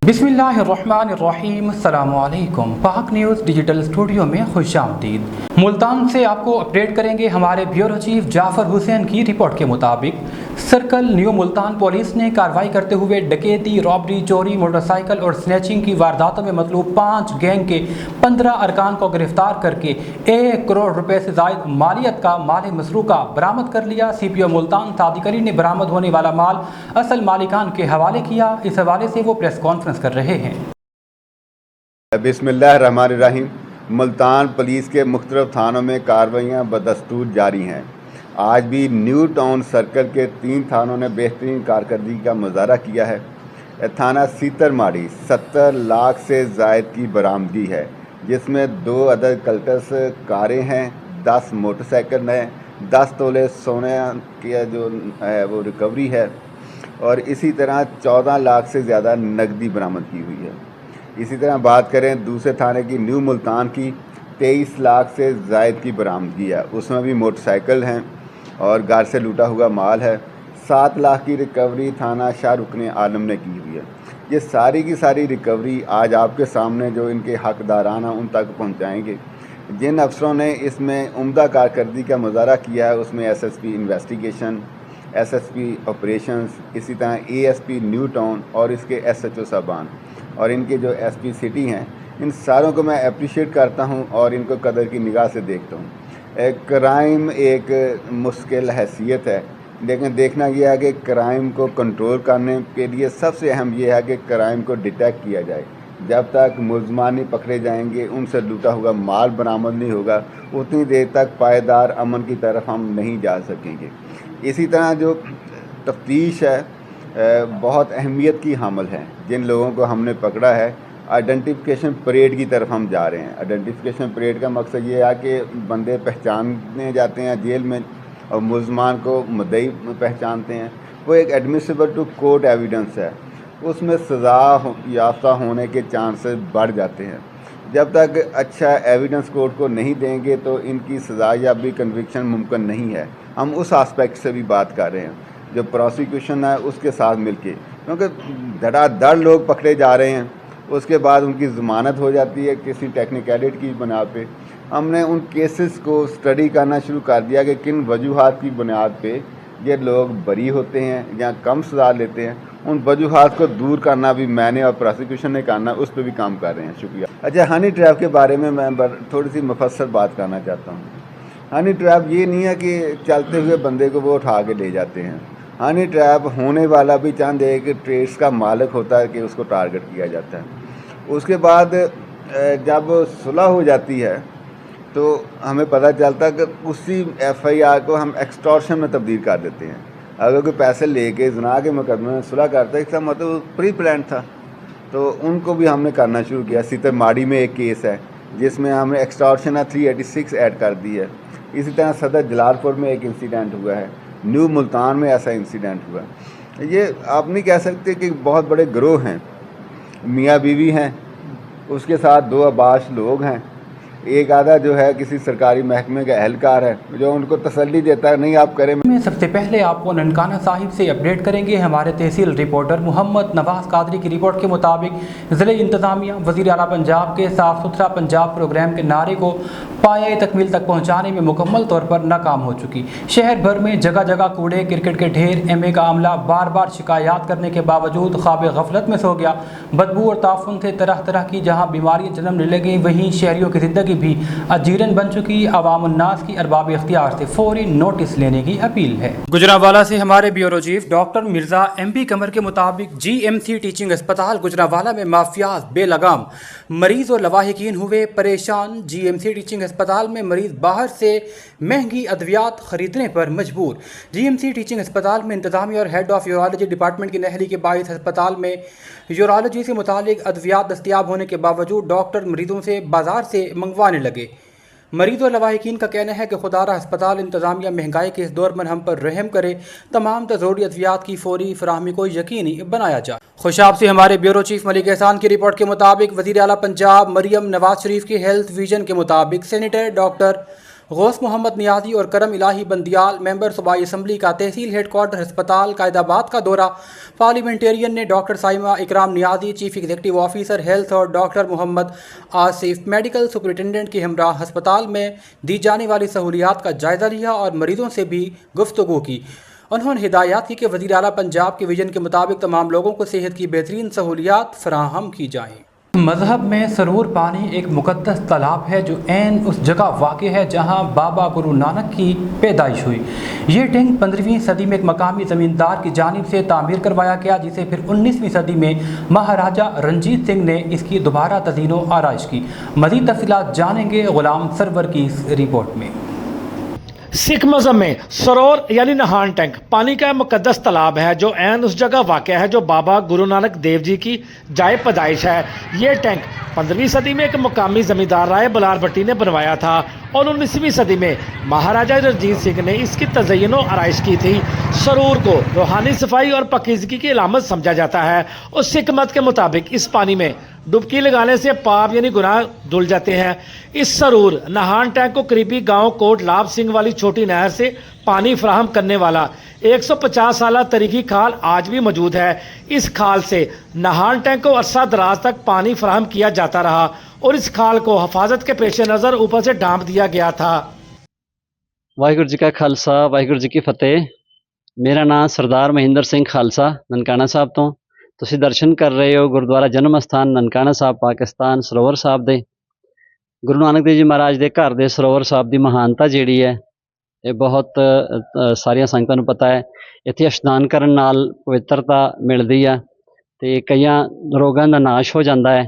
बिस्मिल्लाहिर्रहमानिर्रहीम, अस्सलामुअलैकुम। पाक न्यूज़ डिजिटल स्टूडियो में खुशामदीद। मुल्तान से आपको अपडेट करेंगे हमारे ब्यूरो चीफ जाफ़र हुसैन की रिपोर्ट के मुताबिक सर्कल न्यू मुल्तान पुलिस ने कार्रवाई करते हुए डकैती, रॉबरी, चोरी, मोटरसाइकिल और स्नैचिंग की वारदातों में मतलूब 5 गैंग के 15 अरकान को गिरफ्तार करके 1 करोड़ रुपए से ज़ायद मालियत का माल मसरूका बरामद कर लिया। CPO मुल्तान सादिक अली ने बरामद होने वाला माल असल मालिकान के हवाले किया। इस हवाले से वो प्रेस कॉन्फ्रेंस कर रहे हैं। बिस्मिल्लाहिर्रहमानिर्रहीम। मुल्तान पुलिस के मुख्तलिफ थानों में कार्रवाइयाँ बदस्तूर जारी हैं। आज भी न्यू टाउन सर्कल के 3 थानों ने बेहतरीन कारकर्दगी का मुजाहरा किया है। थाना सीतर माड़ी 70 लाख से ज़ायद की बरामदगी है, जिसमें 2 अदद कल्टस कारें हैं, 10 मोटरसाइकिल हैं, 10 तोले सोने की जो है वो रिकवरी है और इसी तरह 14 लाख से ज़्यादा नकदी बरामद की हुई है। इसी तरह बात करें दूसरे थाने की न्यू मुल्तान की, 23 लाख से ज़ायद की बरामदगी है, उसमें भी मोटरसाइकिल हैं और घर से लूटा हुआ माल है। 7 लाख की रिकवरी थाना शाहरुख आलम ने की हुई है। ये सारी की सारी रिकवरी आज आपके सामने जो इनके हकदारान हैं उन तक पहुंचाएंगे। जिन अफसरों ने इसमें उम्दा कारकर्दगी का मुजाहरा किया है उसमें SSP इन्वेस्टिगेशन, SSP ऑपरेशंस, इसी तरह ASP न्यू टाउन और इसके SHO साहबान और इनके जो SP सिटी हैं, इन सारों को मैं अप्रिशिएट करता हूं और इनको कदर की निगाह से देखता हूं। क्राइम एक मुश्किल हैसियत है, लेकिन देखना यह है कि क्राइम को कंट्रोल करने के लिए सबसे अहम यह है कि क्राइम को डिटेक्ट किया जाए। जब तक मुलजमान नहीं पकड़े जाएंगे, उनसे लूटा हुआ माल बरामद नहीं होगा, उतनी देर तक पायदार अमन की तरफ हम नहीं जा सकेंगे। इसी तरह जो तफ्तीश है बहुत अहमियत की हामिल है। जिन लोगों को हमने पकड़ा है, आइडेंटिफिकेशन परेड की तरफ हम जा रहे हैं। आइडेंटिफिकेशन परेड का मकसद ये है कि बंदे पहचानने जाते हैं जेल में और मुलजमान को मुद्दई पहचानते हैं। वो एक एडमिसिबल टू कोर्ट एविडेंस है, उसमें सज़ा याफ्ता होने के चांसेस बढ़ जाते हैं। जब तक अच्छा एविडेंस कोर्ट को नहीं देंगे तो इनकी सज़ा या भी कन्विक्शन मुमकिन नहीं है। हम उस आस्पेक्ट से भी बात कर रहे हैं जो प्रोसिक्यूशन है उसके साथ मिलके, क्योंकि धड़ाधड़ लोग पकड़े जा रहे हैं, उसके बाद उनकी ज़मानत हो जाती है किसी टेक्निकलिटी की बुनियाद पे। हमने उन केसेस को स्टडी करना शुरू कर दिया कि किन वजूहात की बुनियाद पे ये लोग बरी होते हैं या कम सज़ा लेते हैं। उन वजूहात को दूर करना भी मैंने और प्रोसिक्यूशन ने करना, उस पर भी काम कर रहे हैं। शुक्रिया। अच्छा, हनी ट्रैप के बारे में मैं थोड़ी सी मुफस्सल बात करना चाहता हूँ। हनी ट्रैप ये नहीं है कि चलते हुए बंदे को वो उठा के ले जाते हैं। हनी ट्रैप होने वाला भी चंद एक ट्रेड्स का मालिक होता है कि उसको टारगेट किया जाता है। उसके बाद जब सुलह हो जाती है तो हमें पता चलता है कि उसी FIR को हम एक्सटॉर्शन में तब्दील कर देते हैं। अगर कोई पैसे लेके ज़िना के मुकदमे में सुलह करता है, इसका मतलब प्री प्लान था, तो उनको भी हमने करना शुरू किया। सीतर माड़ी में एक केस है जिसमें हमने एक्सटॉर्शन 386 ऐड कर दी है। इसी तरह सदर जलालपुर में एक इंसिडेंट हुआ है, न्यू मुल्तान में ऐसा इंसिडेंट हुआ। ये आप नहीं कह सकते कि बहुत बड़े गिरोह हैं, मियाँ बीवी हैं, उसके साथ 2 अबाश लोग हैं, एक आधा जो है किसी सरकारी महकमे का एहलकार है जो उनको तसल्ली देता है नहीं आप करें। में सबसे पहले आपको ननकाना साहिब से अपडेट करेंगे हमारे तहसील रिपोर्टर मोहम्मद नवाज कादरी की रिपोर्ट के मुताबिक ज़िले इंतज़ामिया वज़ीर आला पंजाब के साफ़ सुथरा पंजाब प्रोग्राम के नारे को पाए तकमील तक पहुँचाने में मुकम्मल तौर पर नाकाम हो चुकी। शहर भर में जगह जगह कूड़े क्रिकेट के ढेर। MA का अमला बार बार शिकायत करने के बावजूद ख्वाब गफलत में सो गया। बदबू और ताफुन से तरह तरह की जहाँ बीमारियाँ जन्म ले लगी, वहीं शहरियों की ज़िंदगी भी अजीरन बन चुकी। अवाम उन्नास की अरबाब इख्तियार से फौरी नोटिस लेने की अपील है। गुजरांवाला से हमारे bureau chief doctor Mirza MP कमर के मुताबिक GMC टीचिंग अस्पताल गुजरांवाला में माफियाज बेलगाम, मरीज और लवाहिकीन हुए परेशान। GMC टीचिंग अस्पताल में मरीज बाहर से महंगी अद्वियात खरीदने पर मजबूर। GMC टीचिंग अस्पताल में इंतजामिया और हेड ऑफ यूरोलॉजी डिपार्टमेंट की नहली के बायस अस्पताल में यूरोलॉजी से मुतालिक अद्वियात दस्तियाब होने के बावजूद डॉक्टर मरीजों से बाजार से मंगवाने लगे। मरीज और लवाहिकीन का कहना है कि खुदारा अस्पताल इंतजामिया महंगाई के इस दौर में हम पर रहम करे, तमाम ज़रूरी अद्वियात की फौरी फराहमी को यकीनी बनाया जाए। खुशाब से हमारे ब्यूरो चीफ मलिक एहसान की रिपोर्ट के मुताबिक वज़ीर आला पंजाब मरियम नवाज शरीफ की हेल्थ विजन के मुताबिक सेनेटर डॉक्टर गौस मोहम्मद नियाजी और करम इलाही बंदियाल मेंबर सूबाई असम्बली का तहसील हेडक्वार्टर अस्पताल कायदाबाद का दौरा। पार्लियामेंटेरियन ने doctor Saima Ikram Niazi chief executive officer health और doctor Mohammad Asif medical superintendent के हमरा अस्पताल में दी जाने वाली सहूलियात का जायज़ा लिया और मरीजों से भी गुफ्तगू की। उन्होंने हिदायत की कि वज़ीर आला पंजाब के विजन के मुताबिक तमाम लोगों को सेहत की बेहतरीन सहूलियात फराहम की जाएँ। मज़हब में सरूर पानी एक मुक़द्दस तालाब है जो ऐन उस जगह वाक़ है जहाँ बाबा गुरु नानक की पैदाइश हुई। ये टैंक 15वीं सदी में एक मकामी ज़मींदार की जानिब से तामीर करवाया गया, जिसे फिर 19वीं सदी में महाराजा रंजीत सिंह ने इसकी दोबारा तज़ीनो आराइश की। मज़ीद तफ़सीलात जानेंगे ग़ुलाम सरवर की इस रिपोर्ट में। सिख मज़हब में सरोवर यानी नहान टैंक पानी का मुकद्दस तालाब है जो ऐन उस जगह वाक़ है जो बाबा गुरु नानक देव जी की जाए पैदाइश है। ये टैंक 15वीं सदी में एक मुकामी ज़मींदार राय बलार भट्टी ने बनवाया था और 19वीं सदी में महाराजा रंजीत सिंह ने इसकी तज़य्युन और आराइश की थी। सरूर को रूहानी सफाई और पाकीज़गी की अलामत समझा जाता है और सिख मत के मुताबिक इस पानी में डुबकी लगाने से पाप यानी गुनाह धुल जाते हैं। इस सरूर नहान टैंक को करीबी गांव कोट लाभ सिंह वाली छोटी नहर से पानी फराहम करने वाला 150 साल तरीकी खाल आज भी मौजूद है। इस खाल से नहान टैंक को अरसा दराज तक पानी फराहम किया जाता रहा और इस खाल को हिफाजत के पेश नज़र ऊपर से ढांप दिया गया था। वाहिगुरू जी का खालसा वाहिगुरू जी की फतेह। मेरा नाम सरदार ਮਹਿੰਦਰ ਸਿੰਘ ਖਾਲਸਾ ਨਨਕਾਣਾ ਸਾਹਿਬ ਤੋਂ। ਤੁਸੀਂ ਦਰਸ਼ਨ ਕਰ ਰਹੇ ਹੋ ਗੁਰਦੁਆਰਾ ਜਨਮ ਅਸਥਾਨ ਨਨਕਾਣਾ ਸਾਹਿਬ ਪਾਕਿਸਤਾਨ ਸਰੋਵਰ ਸਾਹਿਬ ਦੇ। ਗੁਰੂ ਨਾਨਕ ਦੇਵ ਜੀ ਮਹਾਰਾਜ ਦੇ ਘਰ ਦੇ ਸਰੋਵਰ ਸਾਹਿਬ ਦੀ ਮਹਾਨਤਾ ਜਿਹੜੀ ਹੈ ਇਹ ਬਹੁਤ ਸਾਰੀਆਂ ਸੰਗਤਾਂ ਨੂੰ ਪਤਾ ਹੈ। ਇੱਥੇ ਇਸ਼ਨਾਨ ਕਰਨ ਨਾਲ ਪਵਿੱਤਰਤਾ ਮਿਲਦੀ ਆ ਤੇ ਕਈਆਂ ਰੋਗਾਂ ਦਾ ਨਾਸ਼ ਹੋ ਜਾਂਦਾ ਹੈ।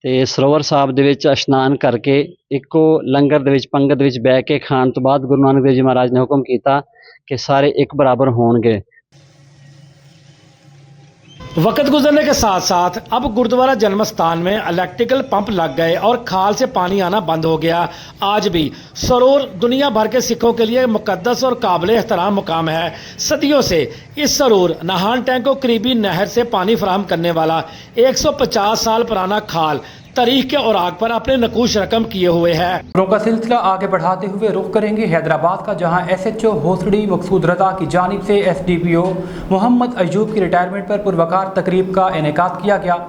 ਤੇ ਸਰੋਵਰ ਸਾਹਿਬ ਦੇ ਵਿੱਚ ਇਸ਼ਨਾਨ ਕਰਕੇ ਇੱਕੋ ਲੰਗਰ ਦੇ ਵਿੱਚ ਪੰਗਤ ਵਿੱਚ ਬਹਿ ਕੇ ਖਾਣ ਤੋਂ ਬਾਅਦ ਗੁਰੂ ਨਾਨਕ ਦੇਵ ਜੀ ਮਹਾਰਾਜ ਨੇ ਹੁਕਮ ਕੀਤਾ कि सारे एक बराबर होंगे। वक्त गुजरने के साथ साथ अब गुरुद्वारा जन्म स्थान में इलेक्ट्रिकल पंप लग गए और खाल से पानी आना बंद हो गया। आज भी सरोवर दुनिया भर के सिखों के लिए मुकद्दस और काबिल एहतराम मुकाम है। सदियों से इस सरोवर नहान टैंक को करीबी नहर से पानी फराहम करने वाला 150 साल पुराना खाल तारीख के औराक पर अपने नकूश रकम किए हुए है। खबरों का सिलसिला आगे बढ़ाते हुए रुख करेंगे हैदराबाद का, जहां SHO होसड़ी मकसूद रज़ा की जानिब से SDPO मोहम्मद अयूब की रिटायरमेंट पर पुरवकार तकरीब का इनेकाद किया गया।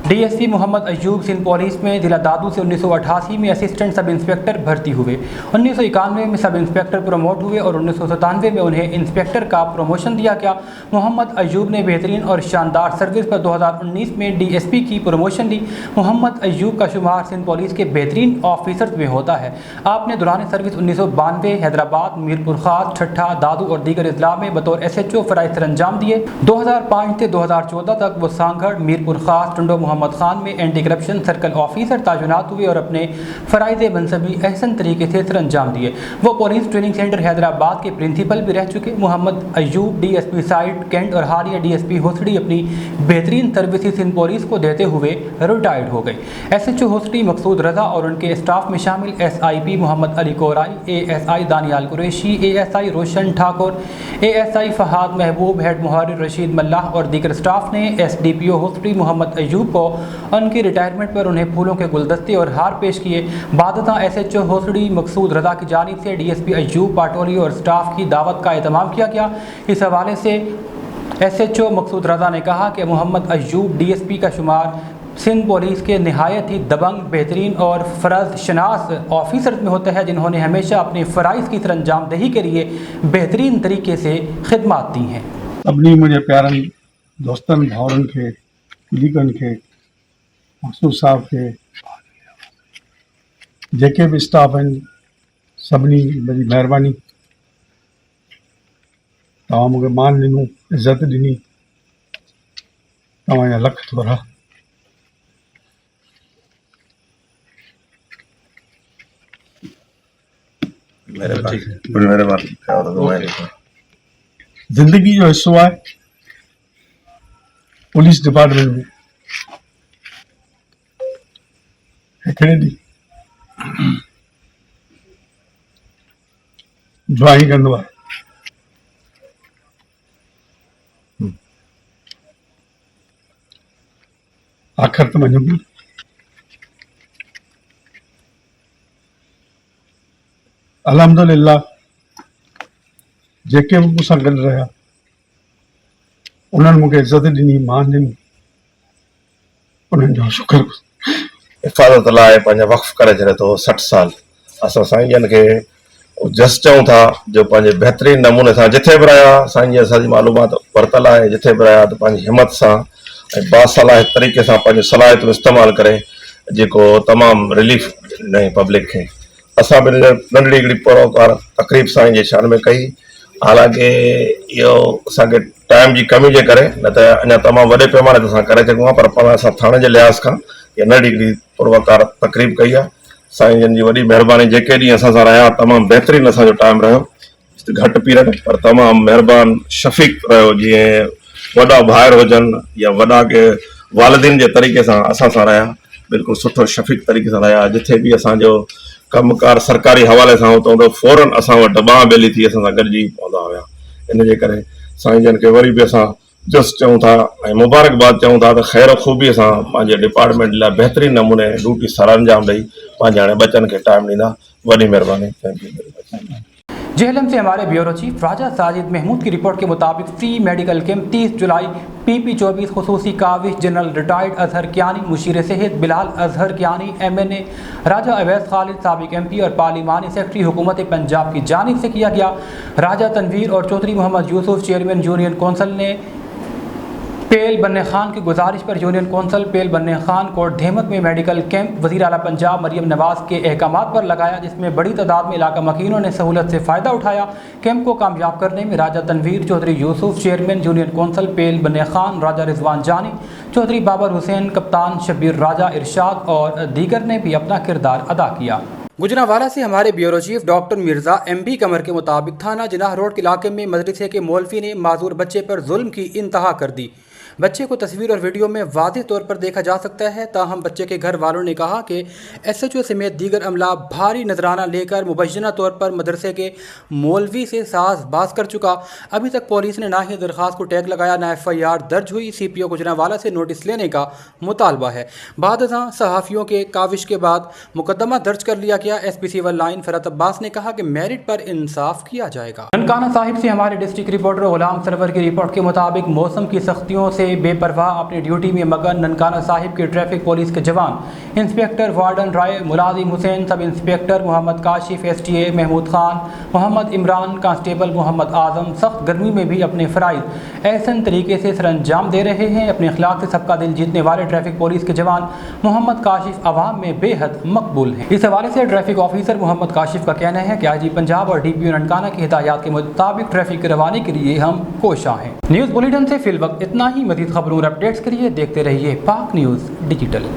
DSP मोहम्मद अयूब सिंध पुलिस में जिला दादू से 1988 में असिस्टेंट सब इंस्पेक्टर भर्ती हुए। 1991 में सब इंस्पेक्टर प्रमोट हुए और 1997 में उन्हें इंस्पेक्टर का प्रमोशन दिया गया। मोहम्मद अयूब ने बेहतरीन और शानदार सर्विस पर 2019 में DSP की प्रमोशन ली। मोहम्मद अयूब का शुमार सिंध पुलिस के बेहतरीन ऑफिसर्स में होता है। आपने दौरान सर्विस 1992 हैदराबाद, मीरपुर खास, ठट्ठा, दादू और दीगर अजला में बतौर SHO फ़राइज़ सर अंजाम दिए। 2005 से 2014 तक वो सांगड़, मीरपुर खास, टुंडो मोहम्मद खान में एंटी करप्शन सर्कल ऑफिसर ताजुनात हुए और अपने फ़राइज़ मनसबी अहसन तरीके से सर अंजाम दिए। वो पुलिस ट्रेनिंग सेंटर हैदराबाद के प्रिंसिपल भी रह चुके। मोहम्मद अयूब DSP साइड कैंट और हालिया DSP होसड़ी अपनी बेहतरीन सर्विसेज सिंध पुलिस को देते हुए रिटायर्ड हो गए। SHO होसड़ी मकसूद रज़ा और उनके स्टाफ में शामिल SIP Mohammad Ali Korai, ASI Daniyal Qureshi, ASI Roshan Thakur, ASI Fahad Mehboob, head मुहारिर Rashid मल्लाह और दीगर स्टाफ ने SDPO होसड़ी मोहम्मद अयूब को उनकी रिटायरमेंट पर उन्हें फूलों के गुलदस्ते और हार पेश किए। बादता SHO होसड़ी मकसूद रज़ा की जानिब से DSP अयूब पाटोली और स्टाफ की दावत का एहतमाम किया गया। इस हवाले से SHO मकसूद रज़ा ने कहा कि मोहम्मद अयूब DSP का शुमार सिंध पुलिस के नहायत ही दबंग, बेहतरीन और फ़र्ज शनास ऑफिसर में होता है, जिन्होंने हमेशा अपने फ़राइज़ की सर अंजाम दही के लिए बेहतरीन तरीके से खिदमत दी हैं। सभिनी मुंहिंजे प्यारनि दोस्तनि भाउरनि खे कुलीगनि खे मकसूद साहब खे जेके भी स्टाफ आहिनि सभिनी जी महिरबानी। तव्हां मूंखे मान ॾिनो, इज़त ॾिनी, तव्हांजा लख थोरा। ज़िंदगी जो हिस्सो आहे पुलिस डिपार्टमेंट में। हिकिड़े ॾींहुं ड्राइंग कंदो आहे, आख़िर त मुंहिंजो अलहमदुलिल्लाह जेके बि मूंसां गॾु रहिया उन्हनि मूंखे इज़त ॾिनी, मान ॾिनी, उन्हनि जो शुक्र। हिफ़ाज़त लाइ पंहिंजा वक़्फ़ करे छॾे थो 60 साल। असां साईं जन खे जस्ट चऊं था जो पंहिंजे बहितरीन नमूने सां जिथे बि रहिया साईं जी असांजी मालूमात वरितल आहे, जिथे बि रहिया त पंहिंजी हिमत सां ऐं बासलाहित तरीक़े सां पंहिंजी सलाहियतूं इस्तेमालु करे जेको तमामु रिलीफ ॾिनई पब्लिक खे। असां बि नंढड़ी हिकिड़ी परोकार तकरीब साईं जे शान में कई, हालांकि इहो असांखे टाइम जी कमी जे करे न त अञा तमामु वॾे पैमाने ते असां करे सघूं, पर पाण असां थाणे जे लिहाज़ खां इहा नंढी हिकिड़ी परोकार तकरीब कई आहे। साईं जन जी वॾी महिरबानी, जेके ॾींहं असां सां रहिया तमामु बहितरीनु असांजो टाइम रहियो, घटि पीरियड पर तमामु महिरबानी शफ़ीक़ रहियो। जीअं वॾा भाइर हुजनि या वॾा के वालिदिन जे तरीक़े सां असां सां रहिया, बिल्कुलु सुठो शफ़ीक़ तरीक़े सां रहिया। जिथे बि असांजो कमुकार सरकारी हवाले सां हूंदो त फौरन असां वटि बांह ॿेली थी असां सां गॾिजी पवंदा हुआ। इन जे करे साईं जन खे वरी बि असां जस्ट चऊं था ऐं मुबारकबाद चऊं था त ख़ैर ख़ूबीअ सां पंहिंजे डिपार्टमेंट लाइ बहितरीन नमूने ड्यूटी सरअंजाम ॾेई पंहिंजे हाणे बचनि खे टाइम ॾींदा। वॾी महिरबानी। Thank you. जेहलम से हमारे ब्यूरो चीफ राजा साजिद महमूद की रिपोर्ट के मुताबिक फ्री मेडिकल कैंप 30 जुलाई PP24 खुसूसी काविश जनरल रिटायर्ड अजहर कियानी, मुशीर सेहत बिलाल अजहर कियानी MNA, राजा अवैस खालिद साबिक MP और पार्लिमानी सेक्रेटरी हुकूमत पंजाब की जानिब से किया गया। राजा तनवीर और Chaudhry Mohammad Yousuf chairman union council ने पेल बन्ने खान की गुजारिश पर union council Pel Banne Khan coat धेमत में मेडिकल कैंप वज़ीर आला पंजाब मरियम नवाज के अहकामात पर लगाया, जिसमें बड़ी तादाद में इलाका मकीनों ने सहूलत से फ़ायदा उठाया। कैंप को कामयाब करने में Raja Tanveer Chaudhry Yousuf chairman union council Pel Banne Khan, राजा रिजवान जानी, चौधरी बाबर हुसैन, कप्तान शब्बीर राजा इरशाद और दीगर ने भी अपना किरदार अदा किया। गुजरांवाला से हमारे bureau chief doctor Mirza MB कमर के मुताबिक थाना जिनाह रोड के इलाके में मदरसे के मौलवी ने माजूर बच्चे पर जुल्म की इंतहा कर दी। बच्चे को तस्वीर और वीडियो में वाज़ेह तौर पर देखा जा सकता है। ताहम बच्चे के घर वालों ने कहा कि SHO समेत दीगर अमला भारी नजराना लेकर मुबैना तौर पर मदरसे के मौलवी से साज बाज कर चुका। अभी तक पुलिस ने ना ही दरख्वास्त को टैग लगाया, ना FIR दर्ज हुई। CPO गुजरांवाला से नोटिस लेने का मुतालबा है। बाद सहाफ़ियों के काविश के बाद मुकदमा दर्ज कर लिया गया। SP सिविल लाइन फरत अब्बास ने कहा कि मेरिट पर इंसाफ किया जाएगा। ननकाना साहिब से हमारे डिस्ट्रिक्ट रिपोर्टर गुलाम सरवर की रिपोर्ट के मुताबिक मौसम की सख्तियों से बेपरवाह अपनी ड्यूटी में मगन ननकाना साहिब के ट्रैफिक पुलिस के जवान इंस्पेक्टर वार्डन राय, Mulazim Hussain, sub inspector Mohammad Kashif, STA Mahmood Khan, Mohammad Imran, constable Mohammad Azam सख्त गर्मी में भी अपने फ़राइज़ एहसन तरीके से सरअंजाम दे रहे हैं। अपने अखलाक से सबका दिल जीतने वाले ट्रैफिक पुलिस के जवान मोहम्मद काशिफ आवाम में बेहद मकबूल हैं। इस हवाले से ट्रैफिक ऑफिसर मोहम्मद काशिफ का कहना है कि IG पंजाब और DPO ननकाना की हिदायत के मुताबिक ट्रैफिक रवानी के लिए हम कोशां हैं। न्यूज़ बुलेटिन से फिल वक्त इतना ही। मज़ीद खबरों और अपडेट्स के लिए देखते रहिए पाक न्यूज़ डिजिटल।